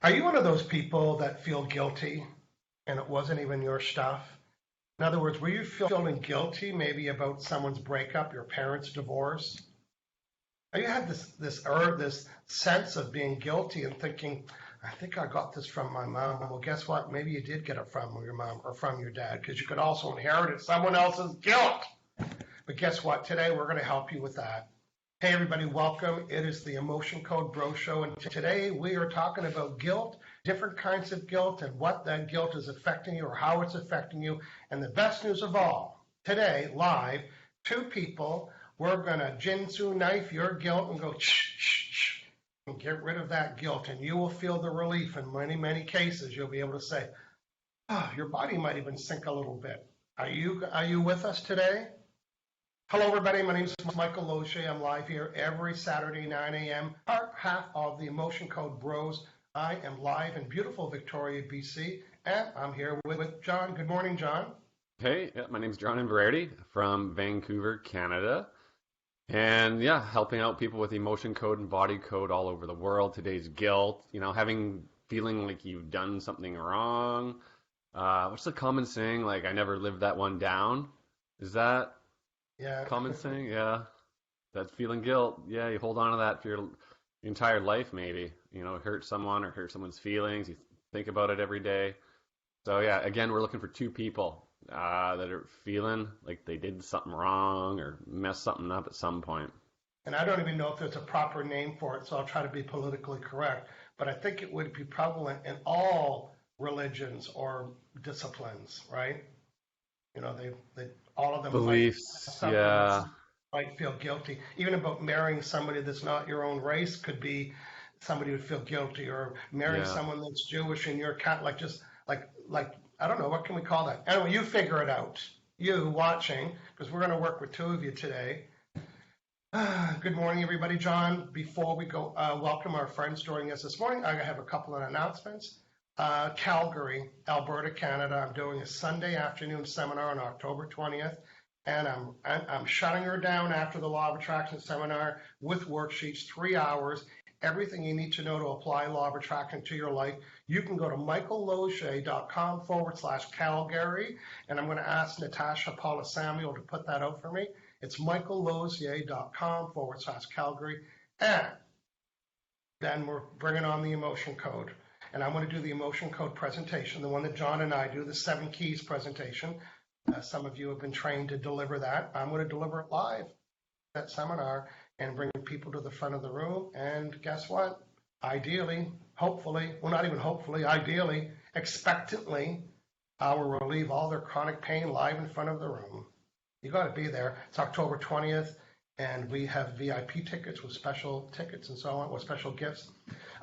Are you one of those people that feel guilty and it wasn't even your stuff? In other words, were you feeling guilty maybe about someone's breakup, your parents' divorce? Or you had this sense of being guilty and thinking, I think I got this from my mom. Well, guess what? Maybe you did get it from your mom or from your dad because you could also inherit someone else's guilt. But guess what? Today we're going to help you with that. Hey everybody, welcome. It is the Emotion Code Bro Show, and today we are talking about guilt, different kinds of guilt, and what that guilt is affecting you or how it's affecting you. And the best news of all, today, live, two people, we're going to Jinsu knife your guilt and go shh, shh, shh, and get rid of that guilt, and you will feel the relief in many, many cases. You'll be able to say, your body might even sink a little bit. Are you with us today? Hello, everybody. My name is Michael Loche. I'm live here every Saturday, 9 a.m., part half of the Emotion Code Bros. I am live in beautiful Victoria, BC, and I'm here with John. Good morning, John. Hey, my name's John Inverarity from Vancouver, Canada. And yeah, helping out people with emotion code and body code all over the world. Today's guilt, feeling like you've done something wrong. What's the common saying? Like, I never lived that one down. Is that? Yeah. Common saying, yeah. That's feeling guilt. Yeah, you hold on to that for your entire life, maybe. Hurt someone or hurt someone's feelings. You think about it every day. So yeah, again, we're looking for two people that are feeling like they did something wrong or messed something up at some point. And I don't even know if there's a proper name for it, so I'll try to be politically correct. But I think it would be prevalent in all religions or disciplines, right? They all of them beliefs, might feel guilty. Even about marrying somebody that's not your own race could be somebody would feel guilty, or marrying someone that's Jewish and you're Catholic, like I don't know, what can we call that? Anyway, you figure it out. You watching, because we're going to work with two of you today. Good morning, everybody. John, before we go welcome our friends joining us this morning, I have a couple of announcements. Calgary, Alberta, Canada. I'm doing a Sunday afternoon seminar on October 20th, and I'm shutting her down after the Law of Attraction seminar with worksheets, 3 hours, everything you need to know to apply Law of Attraction to your life. You can go to michaelloche.com/Calgary, and I'm going to ask Natasha Paula Samuel to put that out for me. It's michaelloche.com/Calgary, and then we're bringing on the emotion code. And I'm going to do the emotion code presentation, the one that John and I do, the 7 keys presentation. Some of you have been trained to deliver that. I'm going to deliver it live, that seminar, and bring people to the front of the room. And guess what? Ideally, hopefully, well, not even hopefully, ideally, expectantly, I will relieve all their chronic pain live in front of the room. You got to be there. It's October 20th. And we have VIP tickets with special tickets and so on, with special gifts.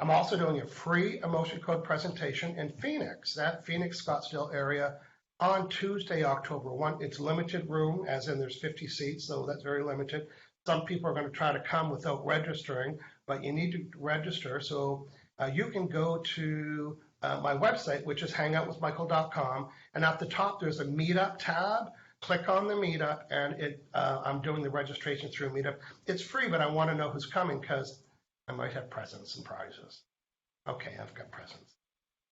I'm also doing a free emotion code presentation in Phoenix, that Phoenix, Scottsdale area, on Tuesday, October 1. It's limited room, as in there's 50 seats, so that's very limited. Some people are going to try to come without registering, but you need to register. So you can go to my website, which is HangoutWithMichael.com, and at the top there's a Meetup tab. Click on the Meetup, and I'm doing the registration through Meetup. It's free, but I want to know who's coming because I might have presents and prizes. Okay, I've got presents.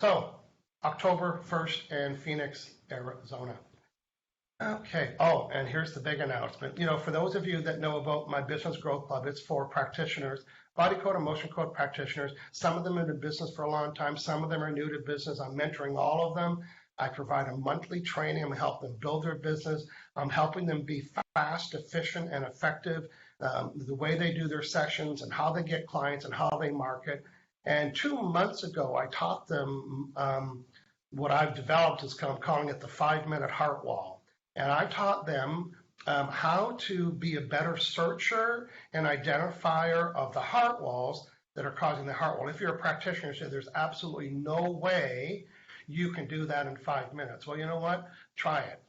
So, October 1st in Phoenix, Arizona. Okay. Oh, and here's the big announcement. For those of you that know about my Business Growth Club, it's for practitioners, body code, emotion code practitioners. Some of them have been in business for a long time. Some of them are new to business. I'm mentoring all of them. I provide a monthly training. I'm helping them build their business. I'm helping them be fast, efficient, and effective, the way they do their sessions and how they get clients and how they market. And 2 months ago, I taught them what I've developed is I'm calling it the 5-minute heart wall. And I taught them how to be a better searcher and identifier of the heart walls that are causing the heart wall. If you're a practitioner, say there's absolutely no way you can do that in 5 minutes. Well, you know what? Try it.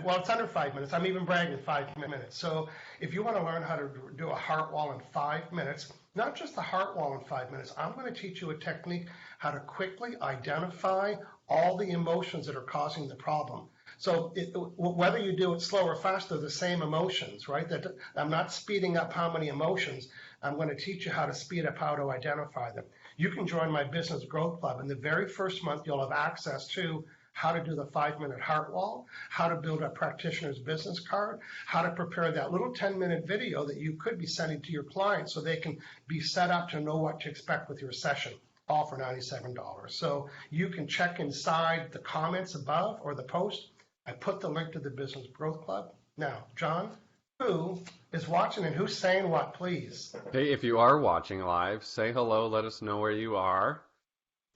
Well, it's under 5 minutes. I'm even bragging 5 minutes. So if you want to learn how to do a heart wall in 5 minutes, not just the heart wall in 5 minutes, I'm going to teach you a technique how to quickly identify all the emotions that are causing the problem. So whether you do it slow or fast, they're the same emotions, right? That I'm not speeding up how many emotions. I'm going to teach you how to speed up how to identify them. You can join my Business Growth Club. In the very first month, you'll have access to how to do the 5-minute heart wall, how to build a practitioner's business card, how to prepare that little 10-minute video that you could be sending to your clients so they can be set up to know what to expect with your session, all for $97. So you can check inside the comments above or the post. I put the link to the Business Growth Club. Now, John, who is watching and who's saying what, please? Hey, if you are watching live, say hello, let us know where you are.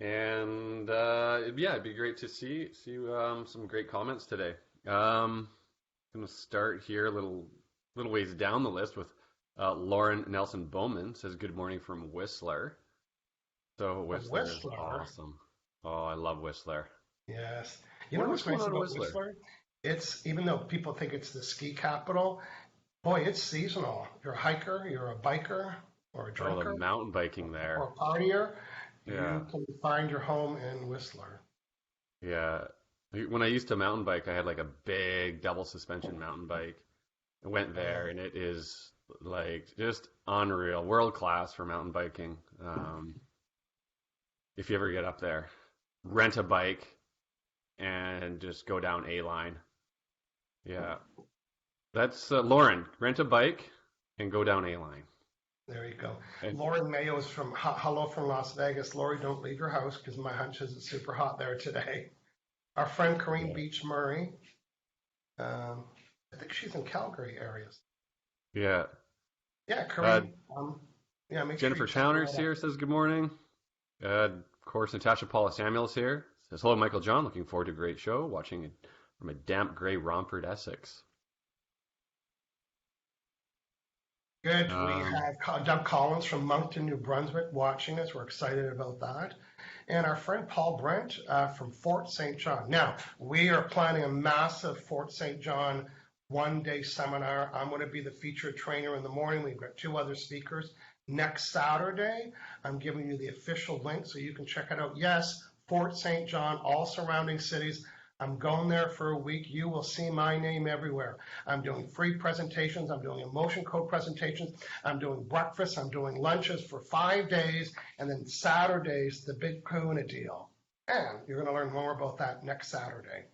And yeah, it'd be great to see some great comments today. I'm going to start here a little ways down the list with Lauren Nelson Bowman says good morning from Whistler. So Whistler is awesome. Oh, I love Whistler. Yes. You know what's nice about Whistler? It's, even though people think it's the ski capital, boy, it's seasonal. You're a hiker, you're a biker, or a drinker. Oh, the mountain biking there. Or a partier. Yeah. You can find your home in Whistler. Yeah. When I used to mountain bike, I had like a big double suspension mountain bike. I went there and it is like just unreal, world class for mountain biking. If you ever get up there, rent a bike and just go down a line. Yeah. That's Lauren, rent a bike and go down a line. There you go. Okay. Lauren Mayo is from hello from Las Vegas. Lori, don't leave your house because my hunch is it's super hot there today. Our friend Corrine Beach Murray. I think she's in Calgary areas. Yeah. Yeah, Corrine. Yeah, Jennifer Towners here says good morning. Of course, Natasha Paula Samuel is here. Says hello, Michael John. Looking forward to a great show. Watching it from a damp gray Romford, Essex. Good. We have Doug Collins from Moncton, New Brunswick watching us. We're excited about that. And our friend Paul Brent from Fort St. John. Now, we are planning a massive Fort St. John one-day seminar. I'm going to be the featured trainer in the morning. We've got 2 other speakers. Next Saturday, I'm giving you the official link so you can check it out. Yes, Fort St. John, all surrounding cities. I'm going there for a week. You will see my name everywhere. I'm doing free presentations. I'm doing emotion code presentations. I'm doing breakfast. I'm doing lunches for 5 days. And then Saturday's the big kahuna deal. And you're going to learn more about that next Saturday.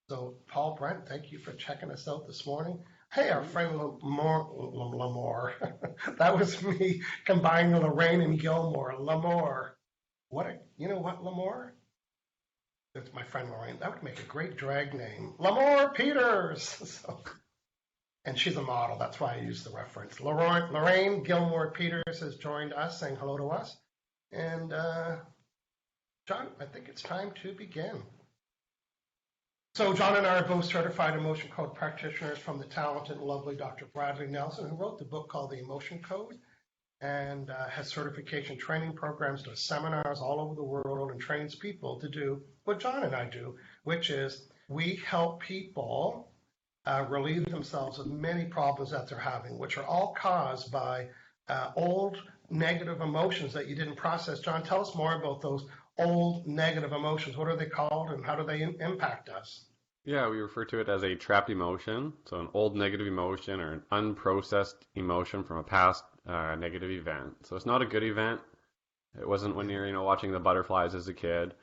So Paul Brent, thank you for checking us out this morning. Hey, our friend Lamore. That was me combining Lorraine and Gilmore. Lamore. You know what, Lamore? That's my friend Lorraine. That would make a great drag name. Lamore Peters. And she's a model. That's why I use the reference. Lorraine Gilmore Peters has joined us, saying hello to us. And John, I think it's time to begin. So John and I are both certified emotion code practitioners from the talented and lovely Dr. Bradley Nelson, who wrote the book called The Emotion Code and has certification training programs, does seminars all over the world, and trains people to do what John and I do, which is we help people relieve themselves of many problems that they're having, which are all caused by old negative emotions that you didn't process. John, tell us more about those old negative emotions. What are they called and how do they impact us? Yeah, we refer to it as a trapped emotion. So an old negative emotion or an unprocessed emotion from a past negative event. So it's not a good event. It wasn't when you're, watching the butterflies as a kid.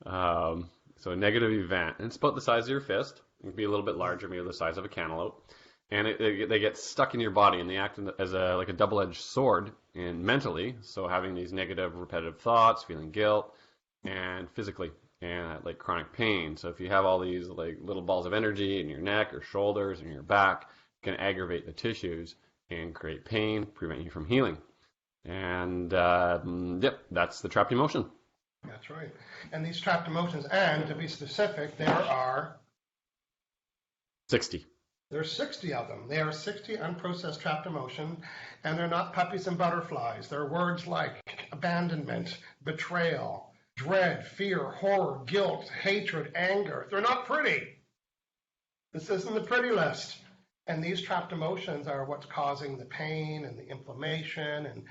So a negative event. And it's about the size of your fist. It can be a little bit larger, maybe the size of a cantaloupe. And they get stuck in your body and they act as like a double-edged sword and mentally. So having these negative repetitive thoughts, feeling guilt, and physically, and like chronic pain. So if you have all these like little balls of energy in your neck or shoulders and your back, it can aggravate the tissues and create pain, prevent you from healing. And yep, that's the trapped emotion. That's right. And these trapped emotions, and to be specific, there are 60. There's 60 of them. There are 60 unprocessed trapped emotions, and they're not puppies and butterflies. They're words like abandonment, betrayal, dread, fear, horror, guilt, hatred, anger. They're not pretty. This isn't the pretty list. And these trapped emotions are what's causing the pain and the inflammation. And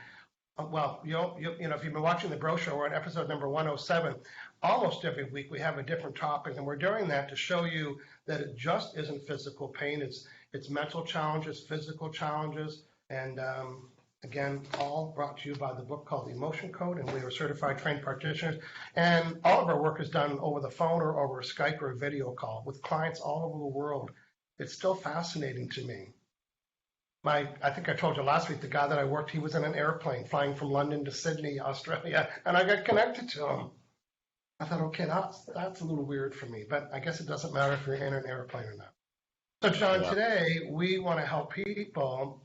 well, if you've been watching the brochure, we're on episode number 107. Almost every week we have a different topic, and we're doing that to show you that it just isn't physical pain. It's mental challenges, physical challenges, and Again, all brought to you by the book called The Emotion Code, and we are certified trained practitioners. And all of our work is done over the phone or over Skype or a video call with clients all over the world. It's still fascinating to me. I think I told you last week, the guy that I worked, he was in an airplane flying from London to Sydney, Australia, and I got connected to him. I thought, okay, that's a little weird for me, but I guess it doesn't matter if you're in an airplane or not. So, John, Yeah. today we want to help people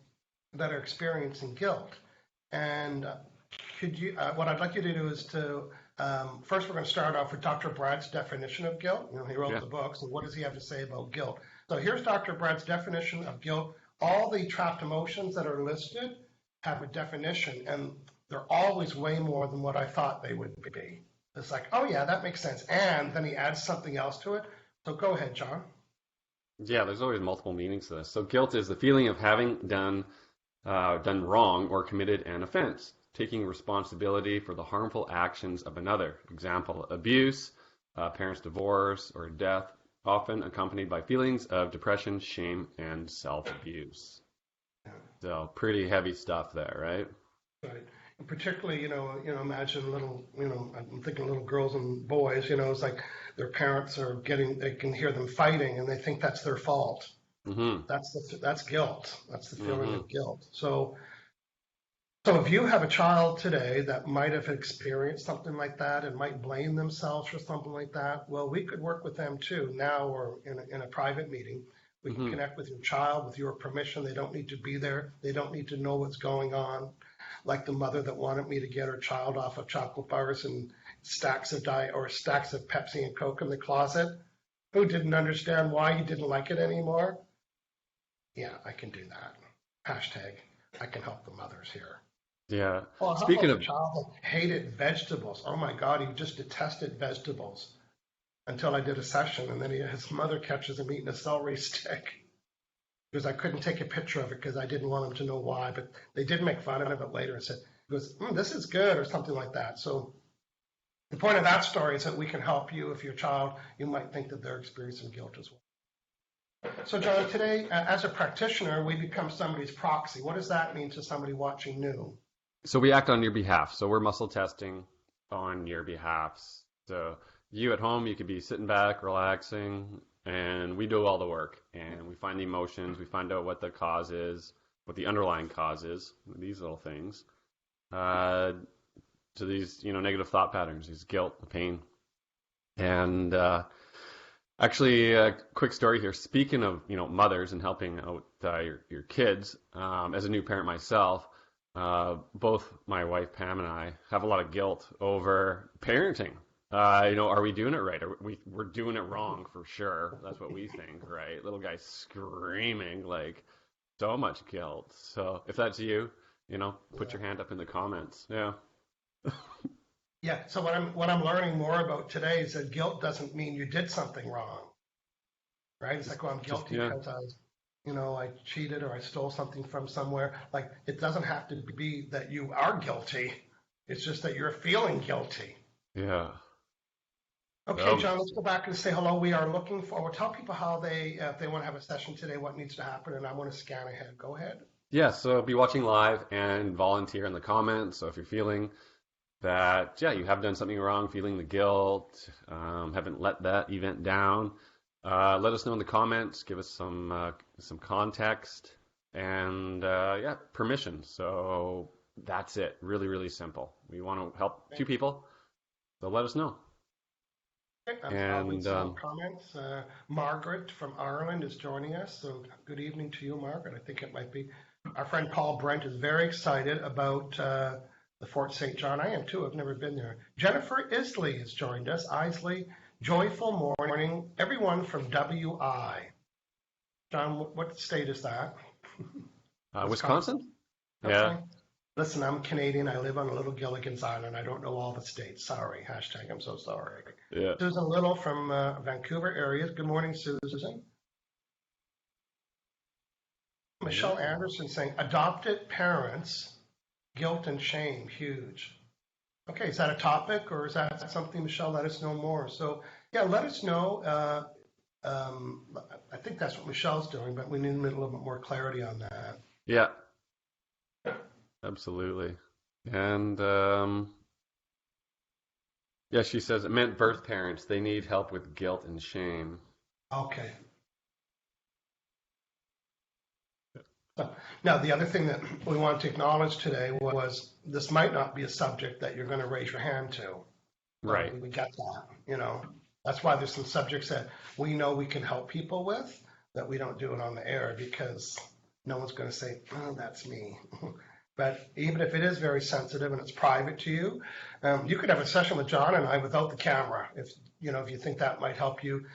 that are experiencing guilt. And what I'd like you to do is first we're going to start off with Dr. Brad's definition of guilt. He wrote the book, so what does he have to say about guilt? So here's Dr. Brad's definition of guilt. All the trapped emotions that are listed have a definition, and they're always way more than what I thought they would be. It's like, oh yeah, that makes sense. And then he adds something else to it. So go ahead, John. Yeah, there's always multiple meanings to this. So guilt is the feeling of having done wrong or committed an offense, taking responsibility for the harmful actions of another. Example, abuse, parents' divorce, or death, often accompanied by feelings of depression, shame, and self-abuse. So pretty heavy stuff there, right? Right. And particularly, imagine I'm thinking little girls and boys, it's like their parents they can hear them fighting and they think that's their fault. Mm-hmm. That's guilt. That's the feeling of guilt. So if you have a child today that might have experienced something like that and might blame themselves for something like that, well, we could work with them too now or in a private meeting. We can connect with your child with your permission. They don't need to be there. They don't need to know what's going on. Like the mother that wanted me to get her child off of chocolate bars and stacks of Pepsi and Coke in the closet, who didn't understand why he didn't like it anymore. Yeah, I can do that. Hashtag, I can help the mothers here. Yeah. Well, Speaking of the child that hated vegetables. Oh my God, he just detested vegetables until I did a session, and then his mother catches him eating a celery stick because I couldn't take a picture of it because I didn't want him to know why. But they did make fun of it later and said, this is good or something like that. So the point of that story is that we can help you if your child, you might think that they're experiencing guilt as well. So John, today, as a practitioner, we become somebody's proxy. What does that mean to somebody watching new? So we act on your behalf. So we're muscle testing on your behalf. So you at home, you could be sitting back, relaxing, and we do all the work. And we find the emotions. We find out what the cause is, what the underlying cause is, these little things. To these, negative thought patterns, these guilt, the pain. And actually, a quick story here. Speaking of, mothers and helping out your kids, as a new parent myself, both my wife Pam and I have a lot of guilt over parenting. Are we doing it right? We're doing it wrong for sure. That's what we think, right? Little guy screaming, like so much guilt. So if that's you, put your hand up in the comments. Yeah. Yeah. So what I'm learning more about today is that guilt doesn't mean you did something wrong, right? It's like, well, I'm guilty because I cheated or I stole something from somewhere. Like, it doesn't have to be that you are guilty. It's just that you're feeling guilty. Yeah. Okay, John, let's go back and say hello. We are looking forward. Tell people how if they want to have a session today, what needs to happen, and I want to scan ahead. Go ahead. Yeah, so be watching live and volunteer in the comments. So if you're feeling that, you have done something wrong, feeling the guilt, haven't let that event down, let us know in the comments. Give us some context and permission. So that's it. Really, really simple. We want to help two people, so let us know. And comments. Margaret from Ireland is joining us. So good evening to you, Margaret. I think it might be our friend Paul Brent is very excited about the Fort St. John. I am too. I've never been there. Jennifer Isley has joined us. Isley, joyful morning. Everyone from WI. John, what state is that? Wisconsin? Okay. Yeah. Listen, I'm Canadian. I live on a little Gilligan's Island. I don't know all the states. Sorry. Hashtag I'm so sorry. Yeah. Susan Little from Vancouver area. Good morning, Susan. Michelle Anderson saying, adopted parents, guilt and shame, huge. Okay, is that a topic or is that something, Michelle? Let us know more. So, let us know. I think that's what Michelle's doing, but we need a little bit more clarity on that. Yeah. Absolutely. And yeah, she says it meant birth parents. They need help with guilt and shame. Okay. Now, the other thing that we wanted to acknowledge today was this might not be a subject that you're going to raise your hand to. So Right. we get that, you know. That's why there's some subjects that we know we can help people with that we don't do it on the air because no one's going to say, oh, that's me. But even if it is very sensitive and it's private to you, you could have a session with John and I without the camera if you think that might help you.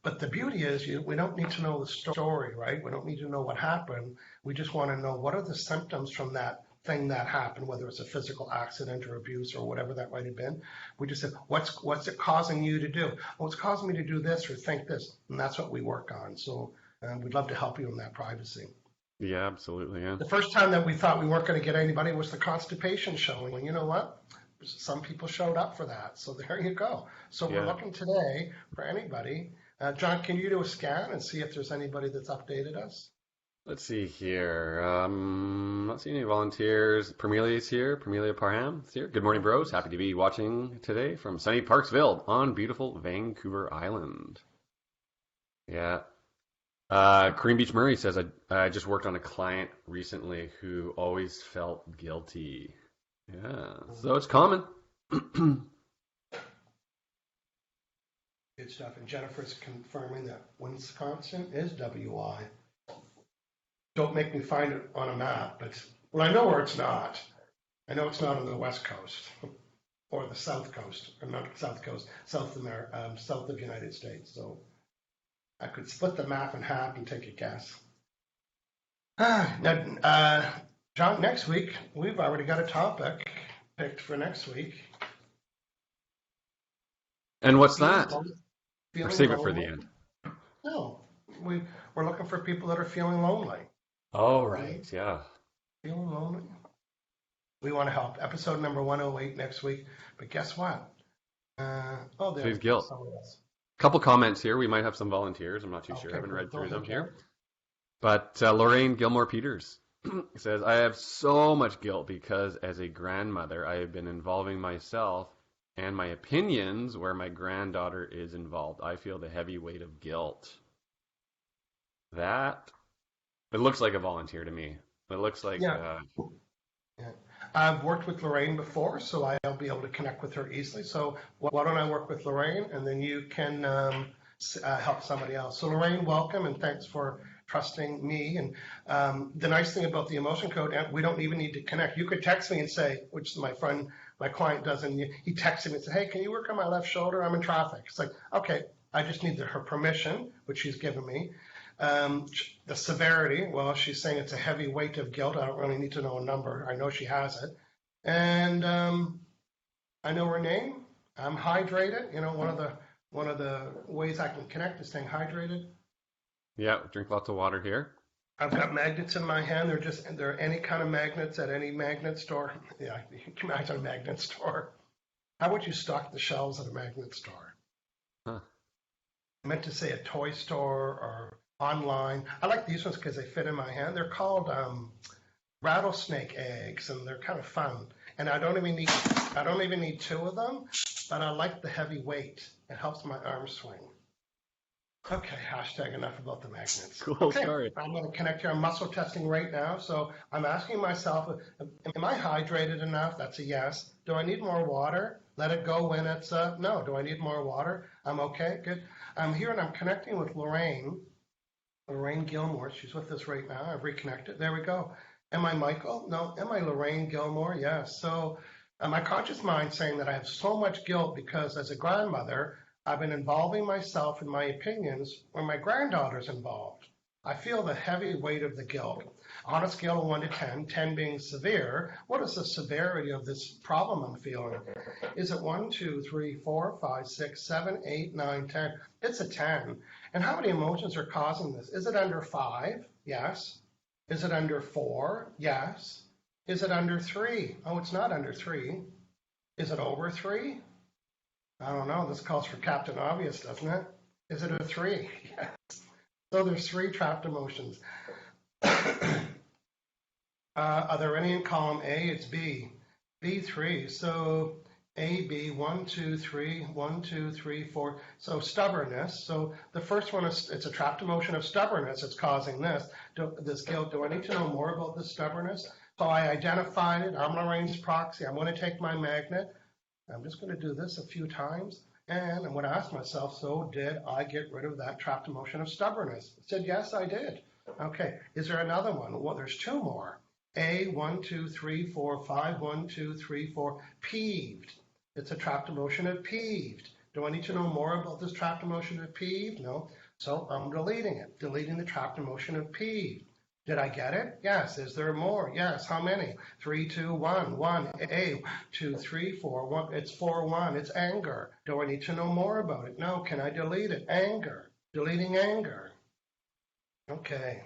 But the beauty is we don't need to know the story, right? We don't need to know what happened. We just want to know what are the symptoms from that thing that happened, whether it's a physical accident or abuse or whatever that might have been. We just said, what's it causing you to do? Oh, it's causing me to do this or think this, and that's what we work on. So we'd love to help you in that privacy. Yeah, absolutely. Yeah. The first time that we thought we weren't going to get anybody was the constipation showing. And you know what? Some people showed up for that. So there you go. So we're Yeah. looking today for anybody. John, can you do a scan and see if there's anybody that's updated us? Let's see here. Not seeing any volunteers. Permelia's here. Permelia Parham is here. Good morning, bros. Happy to be watching today from sunny Parksville on beautiful Vancouver Island. Yeah. Kareem Beach Murray says, I just worked on a client recently who always felt guilty. Yeah. So it's common. Good stuff. And Jennifer's confirming that Wisconsin is WI. Don't make me find it on a map, but well, I know where it's not. I know it's not on the West Coast or the South Coast, or not South Coast, South America, south of United States. So I could split the map in half and take a guess. Now, John, next week we've already got a topic picked for next week. And what's Feeling that? lonely. Or Feeling save it for lonely. the end. No, we're looking for people that are feeling lonely. Oh, right. Yeah. Feeling lonely. We want to help. Episode number 108 next week. But guess what? There we Today's go. guilt. Someone else. Couple comments here. We might have some volunteers. I'm not too sure. I Okay, haven't read go through them ahead, here. John. But Lorraine Gilmore Peters says, I have so much guilt because as a grandmother, I have been involving myself and my opinions where my granddaughter is involved. I feel the heavy weight of guilt. It looks like a volunteer to me. It looks like, Yeah. Yeah. I've worked with Lorraine before, so I'll be able to connect with her easily. So why don't I work with Lorraine, and then you can help somebody else. So Lorraine, welcome, and thanks for trusting me. And the nice thing about the emotion code, we don't even need to connect. You could text me and say, which my client does, and he texts me and says, hey, can you work on my left shoulder? I'm in traffic. It's like, okay, I just need her permission, which she's given me. The severity, well, she's saying it's a heavy weight of guilt. I don't really need to know a number. I know she has it. And I know her name. I'm hydrated. You know, one of the ways I can connect is staying hydrated. yeah, drink lots of water here. I've got magnets in my hand. They're any kind of magnets at any magnet store. Yeah, you can imagine a magnet store. How would you stock the shelves at a magnet store? Huh. I meant to say a toy store or online. I like these ones because they fit in my hand. They're called rattlesnake eggs, and they're kind of fun. And I don't even need two of them, but I like the heavy weight. It helps my arm swing. Okay, hashtag enough about the magnets. Cool, Okay, sorry. I'm going to connect here. I'm muscle testing right now. So I'm asking myself, am I hydrated enough? That's a yes. Do I need more water? Let it go when it's no. Do I need more water? I'm okay, good. I'm here and I'm connecting with Lorraine Gilmore. She's with us right now. I've reconnected. There we go. Am I Michael? No. Am I Lorraine Gilmore? Yes. So my conscious mind saying that I have so much guilt because as a grandmother, I've been involving myself in my opinions when my granddaughter's involved. I feel the heavy weight of the guilt. On a scale of 1 to 10, 10 being severe, what is the severity of this problem I'm feeling? Is it 1, 2, 3, 4, 5, 6, 7, 8, 9, 10? It's a 10. And how many emotions are causing this? Is it under 5? Yes. Is it under 4? Yes. Is it under 3? Oh, it's not under 3. Is it over 3? I don't know. This calls for Captain Obvious, doesn't it? Is it a 3? Yes. So there's 3 trapped emotions. Are there any in column A? It's B. B3. So A, B, 1, 2, 3, 1, 2, 3, 4. So stubbornness. So the first one is it's a trapped emotion of stubbornness. It's causing this guilt. Do I need to know more about this stubbornness? So I identified it. I'm Lorraine's proxy. I'm going to take my magnet. I'm just going to do this a few times. And I'm going to ask myself, so did I get rid of that trapped emotion of stubbornness? I said, yes, I did. Okay. Is there another one? Well, there's two more. A, 1, 2, 3, 4, 5, 1, 2, 3, 4, peeved. It's a trapped emotion of peeved. Do I need to know more about this trapped emotion of peeved? No. So I'm deleting it, deleting the trapped emotion of peeved. Did I get it? Yes. Is there more? Yes. How many? 3, 2, 1. 1. A, 2, 3, 4. 1. It's 4, 1. It's anger. Do I need to know more about it? No. Can I delete it? Anger. Deleting anger. Okay.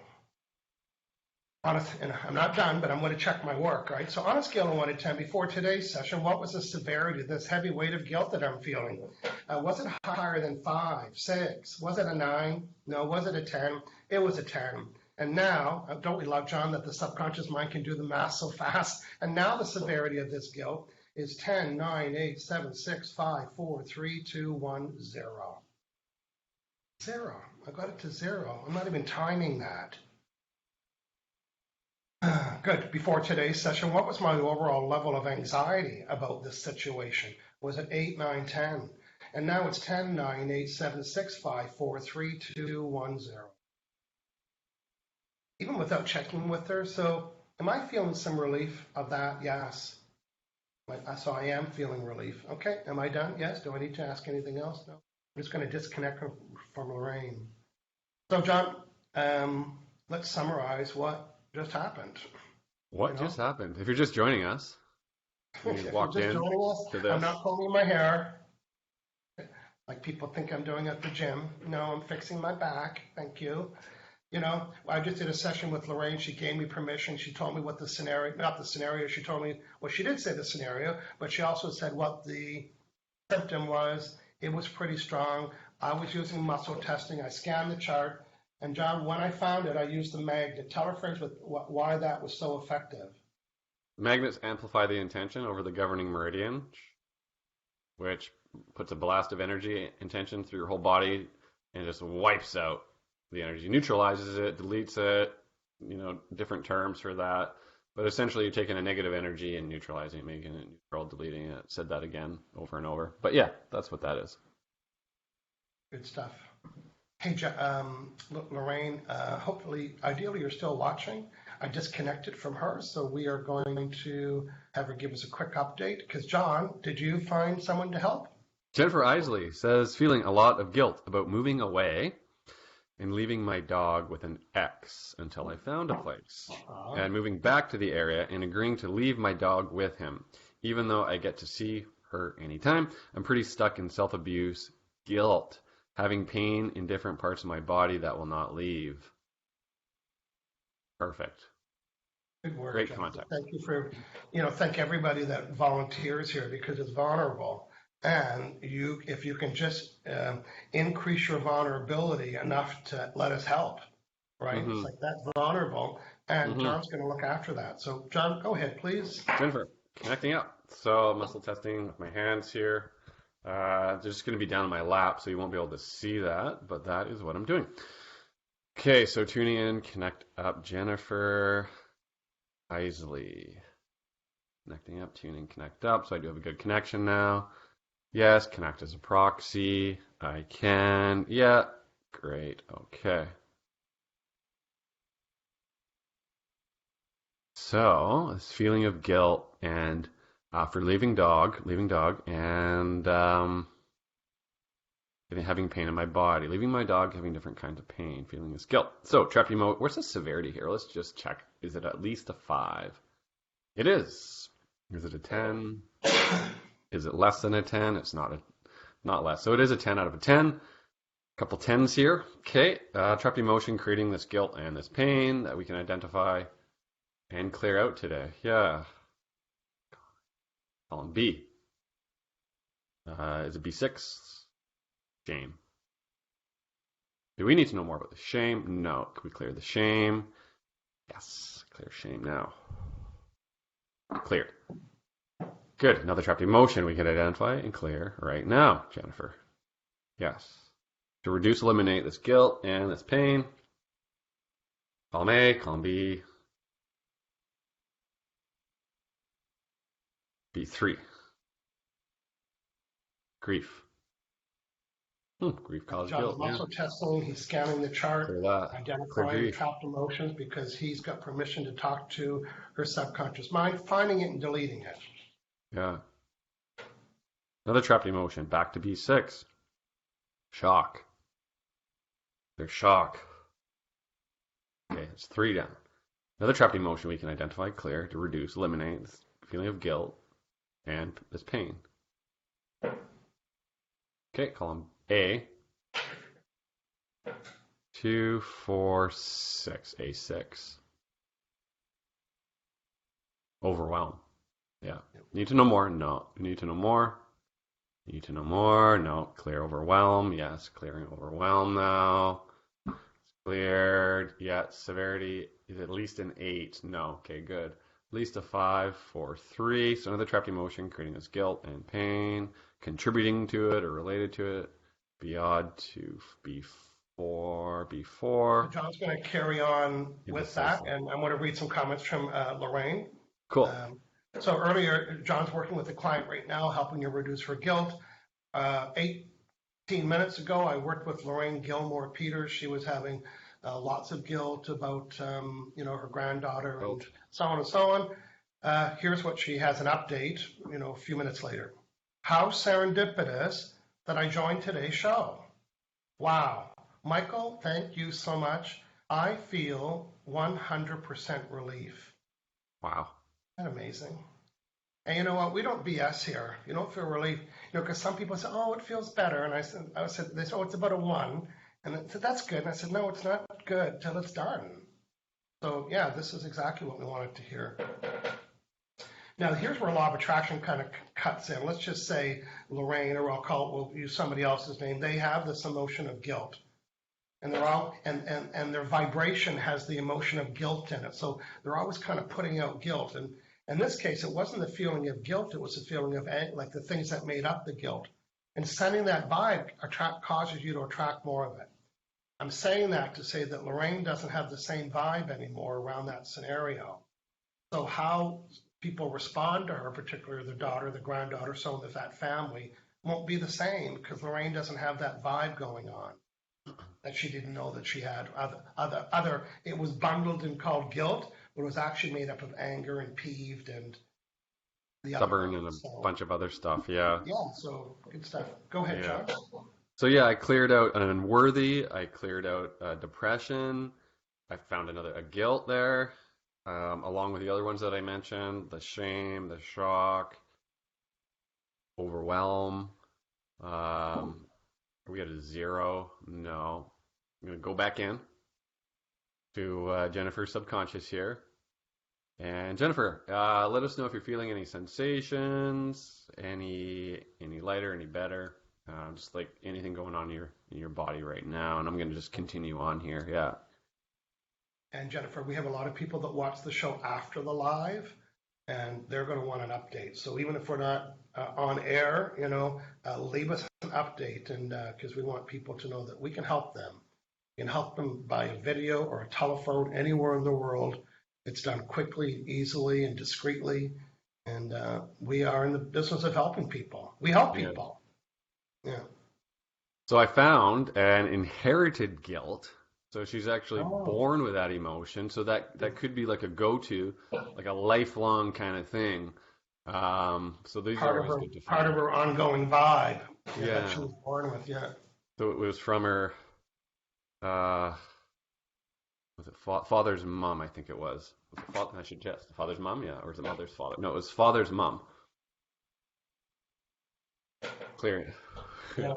And I'm not done, but I'm going to check my work, right? So on a scale of 1 to 10, before today's session, what was the severity of this heavy weight of guilt that I'm feeling? Was it higher than 5, 6? Was it a 9? No. Was it a 10? It was a 10. And now, don't we love, John, that the subconscious mind can do the math so fast? And now the severity of this guilt is 10, 9, 8, 7, 6, 5, 4, 3, 2, 1, 0. 0. I got it to 0. I'm not even timing that. Good. Before today's session, what was my overall level of anxiety about this situation? Was it 8, 9, 10? And now it's 10, 9, 8, 7, 6, 5, 4, 3, 2, 1, 0. Even without checking with her. So am I feeling some relief of that? Yes. So I am feeling relief. Okay. Am I done? Yes. Do I need to ask anything else? No. I'm just going to disconnect from Lorraine. So John, let's summarize what just happened. What just happened? If you're just joining us, If you're walked just in joining us, to this. I'm not combing my hair like people think I'm doing at the gym. No, I'm fixing my back. Thank you. I just did a session with Lorraine. She gave me permission. She told me what the scenario, not the scenario, she told me, well, she did say the scenario, but she also said what the symptom was. It was pretty strong. I was using muscle testing. I scanned the chart. And John, when I found it, I used the magnet. Tell our friends why that was so effective. Magnets amplify the intention over the governing meridian, which puts a blast of energy intention through your whole body and just wipes out the energy, neutralizes it, deletes it, different terms for that. But essentially, you're taking a negative energy and neutralizing it, making it neutral, deleting it. Said that again over and over. But yeah, that's what that is. Good stuff. Hey, Lorraine, hopefully, ideally, you're still watching. I disconnected from her, so we are going to have her give us a quick update. Because, John, did you find someone to help? Jennifer Isley says, feeling a lot of guilt about moving away and leaving my dog with an X until I found a place. And moving back to the area and agreeing to leave my dog with him. Even though I get to see her anytime, I'm pretty stuck in self-abuse, guilt, having pain in different parts of my body that will not leave. Perfect. Good work. Great Jonathan. contact. Thank you for, thank everybody that volunteers here because it's vulnerable. And if you can just increase your vulnerability enough to let us help, right? Mm-hmm. It's like that's vulnerable, and John's going to look after that. So, John, go ahead, please. Jennifer, connecting up. So, muscle testing with my hands here. They're just going to be down in my lap, so you won't be able to see that, but that is what I'm doing. Okay, so tuning in, connect up, Jennifer Isley. Connecting up, tuning, connect up. So I do have a good connection now. Yes, connect as a proxy. I can. Yeah, great. Okay. So this feeling of guilt and for leaving dog, and having pain in my body, leaving my dog, having different kinds of pain, feeling this guilt. So trapped emotion. Where's the severity here? Let's just check. Is it at least a 5? It is. Is it a 10? Is it less than a 10? It's not less. So it is a 10 out of a 10. A couple 10s here. Okay. Trapped emotion creating this guilt and this pain that we can identify and clear out today. Yeah. Column B. Is it B6? Shame. Do we need to know more about the shame? No. Can we clear the shame? Yes. Clear shame now. Cleared. Good. Another trapped emotion we can identify and clear right now, Jennifer. Yes. To reduce, eliminate this guilt and this pain. Column A, column B. B3. Grief. Grief causes John's guilt. Yeah. muscle testing, he's scanning the chart, Clear that. Clear identifying grief. trapped emotions because he's got permission to talk to her subconscious mind, finding it and deleting it. Yeah. Another trapped emotion. Back to B6. Shock. There's shock. Okay, it's 3 down. Another trapped emotion we can identify, clear, to reduce, eliminate this feeling of guilt and this pain. Okay, column A. 2, 4, 6. A6. Overwhelm. Yeah. Need to know more? No. Need to know more? Need to know more? No. Clear overwhelm? Yes. Clearing overwhelm now. It's cleared. Yeah. Severity is at least an 8. No. Okay, good. At least a 5, 4, 3. So another trapped emotion creating this guilt and pain, contributing to it or related to it. Be odd to B4. So John's going to carry on with that, and I'm going to read some comments from Lorraine. Cool. So earlier, John's working with a client right now, helping her reduce her guilt. 18 minutes ago, I worked with Lorraine Gilmore Peters. She was having lots of guilt about, her granddaughter and so on and so on. Here's what she has an update, a few minutes later. How serendipitous that I joined today's show. Wow. Michael, thank you so much. I feel 100% relief. Wow. Isn't that amazing? And you know what? We don't BS here. You don't feel relief, because some people say, "Oh, it feels better," and I said, they said, "Oh, it's about a 1," and I said, "That's good." And I said, "No, it's not good till it's done." So yeah, this is exactly what we wanted to hear. Now, here's where law of attraction kind of cuts in. Let's just say Lorraine, or we'll use somebody else's name. They have this emotion of guilt. And they're all and their vibration has the emotion of guilt in it. So they're always kind of putting out guilt. And in this case, it wasn't the feeling of guilt, it was the feeling of like the things that made up the guilt. And sending that vibe causes you to attract more of it. I'm saying that to say that Lorraine doesn't have the same vibe anymore around that scenario. So how people respond to her, particularly the daughter, the granddaughter, so of that family, won't be the same because Lorraine doesn't have that vibe going on that she didn't know that she had. It was bundled and called guilt, but it was actually made up of anger and peeved and the Stubborn and a bunch of other stuff. Yeah. Yeah, so good stuff. Go ahead, John. So yeah, I cleared out an unworthy. I cleared out depression. I found a guilt there, along with the other ones that I mentioned: the shame, the shock, overwhelm. Are we at a 0? No. I'm going to go back in to Jennifer's subconscious here. And Jennifer, let us know if you're feeling any sensations, any lighter, any better, just like anything going on in your body right now. And I'm going to just continue on here. Yeah. And Jennifer, we have a lot of people that watch the show after the live, and they're going to want an update. So even if we're not on air, leave us an update, and because we want people to know that we can help them. We can help them by a video or a telephone anywhere in the world. It's done quickly, easily, and discreetly. And we are in the business of helping people. We help people. Yeah. So I found an inherited guilt. So she's actually born with that emotion. So that could be like a go-to, like a lifelong kind of thing. So these are always good to find. Part of her ongoing vibe that she was born with, So it was from her, was it father's mom, I think it was. I should guess. The father's mom, yeah, or was it mother's father? No, it was father's mom. Clearing it. Yeah.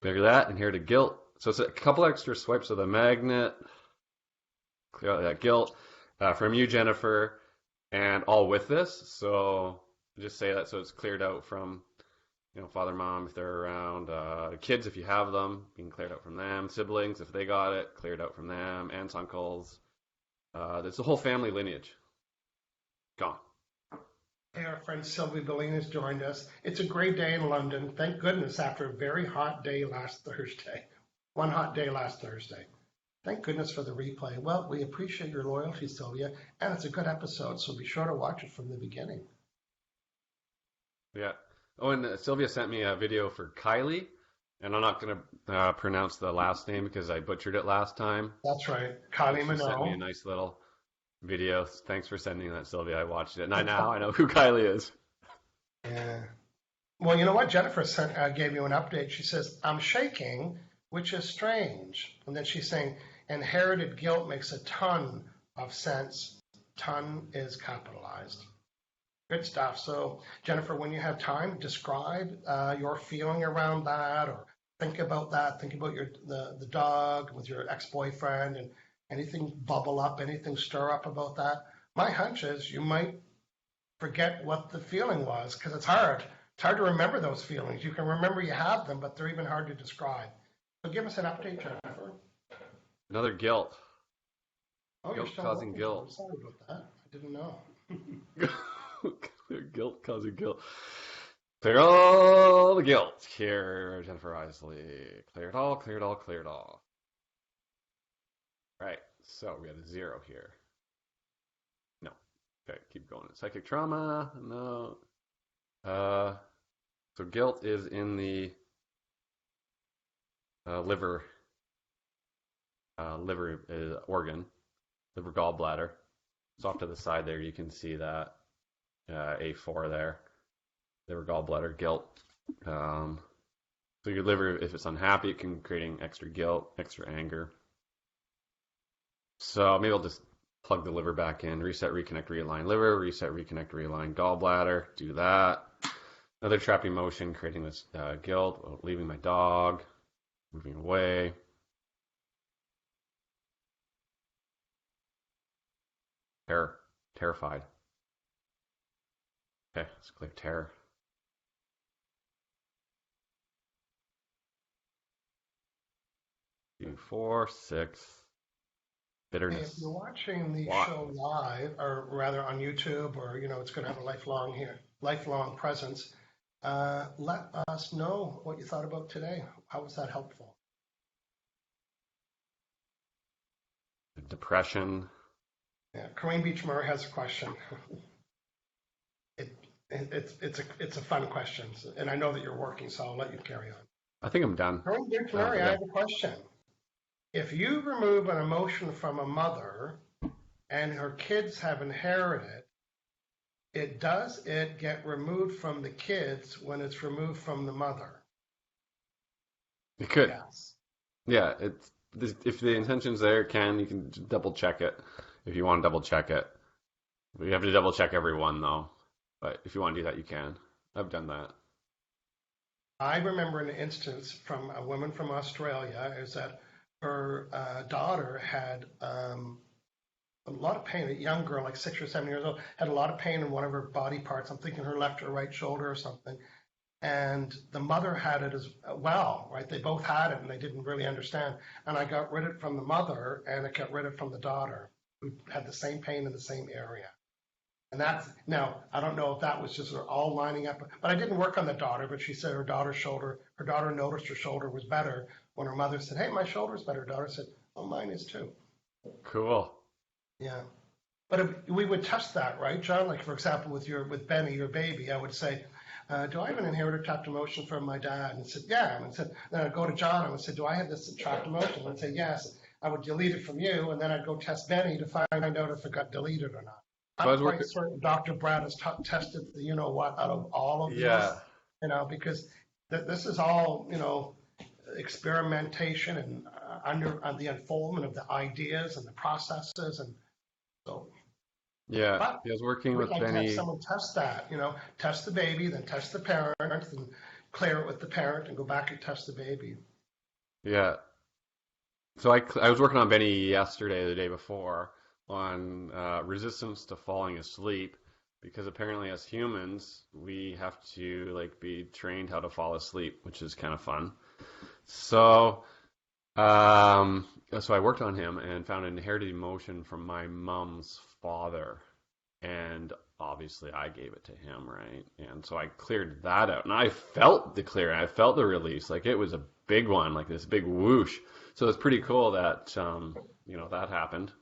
Clear that, inherited guilt. So it's a couple extra swipes of the magnet. Clear out that guilt from you, Jennifer, and all with this. So just say that so it's cleared out from, father, mom, if they're around, kids, if you have them, being cleared out from them, siblings, if they got it, cleared out from them, aunts, uncles. There's the whole family lineage. Gone. Hey, our friend Sylvie Bellini has joined us. It's a great day in London. Thank goodness after a very hot day last Thursday. One hot day last Thursday. Thank goodness for the replay. Well, we appreciate your loyalty, Sylvia, and it's a good episode, so be sure to watch it from the beginning. Yeah. Oh, and Sylvia sent me a video for Kylie, and I'm not going to pronounce the last name because I butchered it last time. That's right. Kylie She sent me a Minogue. nice little video. Thanks for sending that, Sylvia. I watched it, and I know who Kylie is. Yeah. Well, you know what? Jennifer gave you an update. She says, I'm shaking, which is strange. And then she's saying, inherited guilt makes a ton of sense. Ton is capitalized. Good stuff. So, Jennifer, when you have time, describe your feeling around that, or think about that. Think about the dog with your ex-boyfriend, and anything bubble up, anything stir up about that. My hunch is you might forget what the feeling was because it's hard. It's hard to remember those feelings. You can remember you have them, but they're even hard to describe. So give us an update, Jennifer. Another guilt. Oh, Guilt you're still causing working. guilt. I'm sorry about that. I didn't know. Guilt causing guilt. Clear all the guilt here, Jennifer Isley. Clear it all, clear it all, clear it all. Right, so we had a 0 here. No. Okay, keep going. Psychic trauma, no. So guilt is in the liver organ, liver gallbladder. It's off to the side there. You can see that A4 there, liver gallbladder guilt. So your liver, if it's unhappy, it can creating extra guilt, extra anger. So maybe I'll just plug the liver back in, reset, reconnect, realign liver, reset, reconnect, realign gallbladder. Do that. Another trapped emotion, creating this guilt, leaving my dog, moving away. Terror, terrified. Okay, let's clear terror. 2, 4, 6. Hey, Bitterness. if you're watching the Why? show live, or rather on YouTube, or it's going to have a lifelong presence, let us know what you thought about today. How was that helpful? Depression. Yeah, Corinne Beach Murray has a question. It's a fun question, and I know that you're working, so I'll let you carry on. I think I'm done. Corinne Beach Murray, I have a question. If you remove an emotion from a mother and her kids have inherited does it get removed from the kids when it's removed from the mother? It could. Yes. Yeah, if the intention's there, you can double check it if you want to double check it. You have to double check every one though. But if you want to do that, you can. I've done that. I remember an instance from a woman from Australia is that her daughter had a lot of pain. A young girl, like 6 or 7 years old, had a lot of pain in one of her body parts. I'm thinking her left or right shoulder or something. And the mother had it as well, right? They both had it and they didn't really understand. And I got rid of it from the mother and it got rid of it from the daughter who had the same pain in the same area. And now, I don't know if that was just all lining up, but I didn't work on the daughter, but she said her daughter noticed her shoulder was better when her mother said, hey, my shoulder's better. Her daughter said, oh, mine is too. Cool. Yeah. But we would test that, right, John? Like, for example, with Benny, your baby, I would say, do I have an inherited trapped emotion from my dad? And he said, yeah. And then I'd go to John and would say, do I have this trapped emotion? And I'd say, yes. I would delete it from you, and then I'd go test Benny to find out if it got deleted or not. I'm quite certain Dr. Brad has tested the what out of all of these, because this is all, experimentation and under the unfoldment of the ideas and the processes. And so. Yeah, But I was working with like Benny. to have someone test that, test the baby, then test the parent, and clear it with the parent, and go back and test the baby. Yeah. So I was working on Benny yesterday, the day before, on resistance to falling asleep, because apparently as humans we have to be trained how to fall asleep, which is kind of fun. So so I worked on him and found an inherited emotion from my mom's father, and obviously I gave it to him, right? And so I cleared that out, and I felt the clearing, I felt the release, like it was a big one, like this big whoosh. So it's pretty cool that that happened.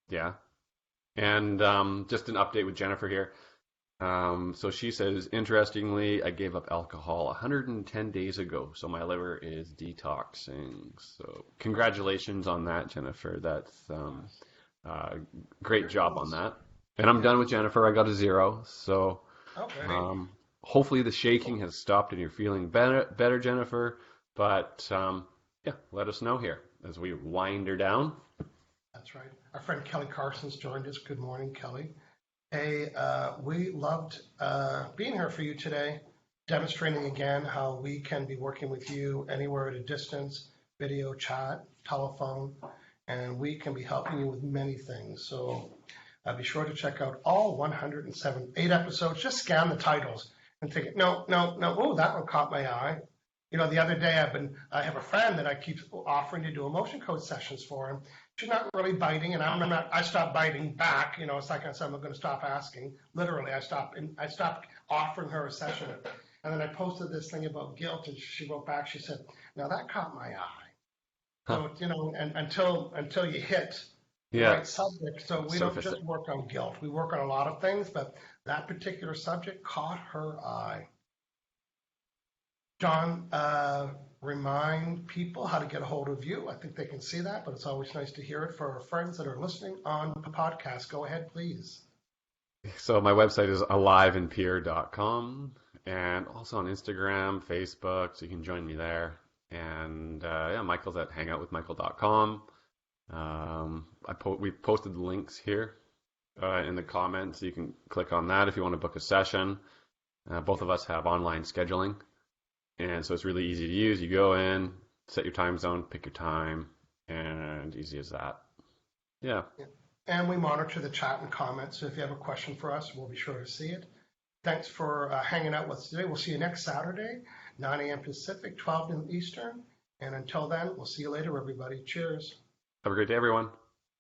Yeah. And just an update with Jennifer here. So she says, interestingly, I gave up alcohol 110 days ago, so my liver is detoxing. So congratulations on that, Jennifer. That's great job on that. And I'm done with Jennifer. I got a 0. So hopefully the shaking has stopped and you're feeling better, Jennifer. But yeah, let us know here as we wind her down. That's right. Our friend Kelly Carson's joined us. Good morning, Kelly. Hey, we loved being here for you today, demonstrating again how we can be working with you anywhere at a distance, video, chat, telephone, and we can be helping you with many things. So be sure to check out all 108 episodes. Just scan the titles and think, no, oh, that one caught my eye. The other day I have a friend that I keep offering to do emotion code sessions for him. She's not really biting, and I stopped biting back. It's like I said, I'm going to stop asking. Literally, I stopped offering her a session. And then I posted this thing about guilt, and she wrote back, she said, now that caught my eye. So, and until you hit the right subject. So we don't just work on guilt. We work on a lot of things, but that particular subject caught her eye. John, remind people how to get a hold of you. I think they can see that, but it's always nice to hear it for our friends that are listening on the podcast. Go ahead, please. So my website is aliveandpure.com, and also on Instagram, Facebook, so you can join me there. And Michael's at HangoutWithMichael.com. We posted the links here in the comments. You can click on that if you want to book a session. Both of us have online scheduling. And so it's really easy to use. You go in, set your time zone, pick your time, and easy as that. Yeah. And we monitor the chat and comments. So if you have a question for us, we'll be sure to see it. Thanks for hanging out with us today. We'll see you next Saturday, 9 a.m. Pacific, 12 noon Eastern. And until then, we'll see you later, everybody. Cheers. Have a great day, everyone.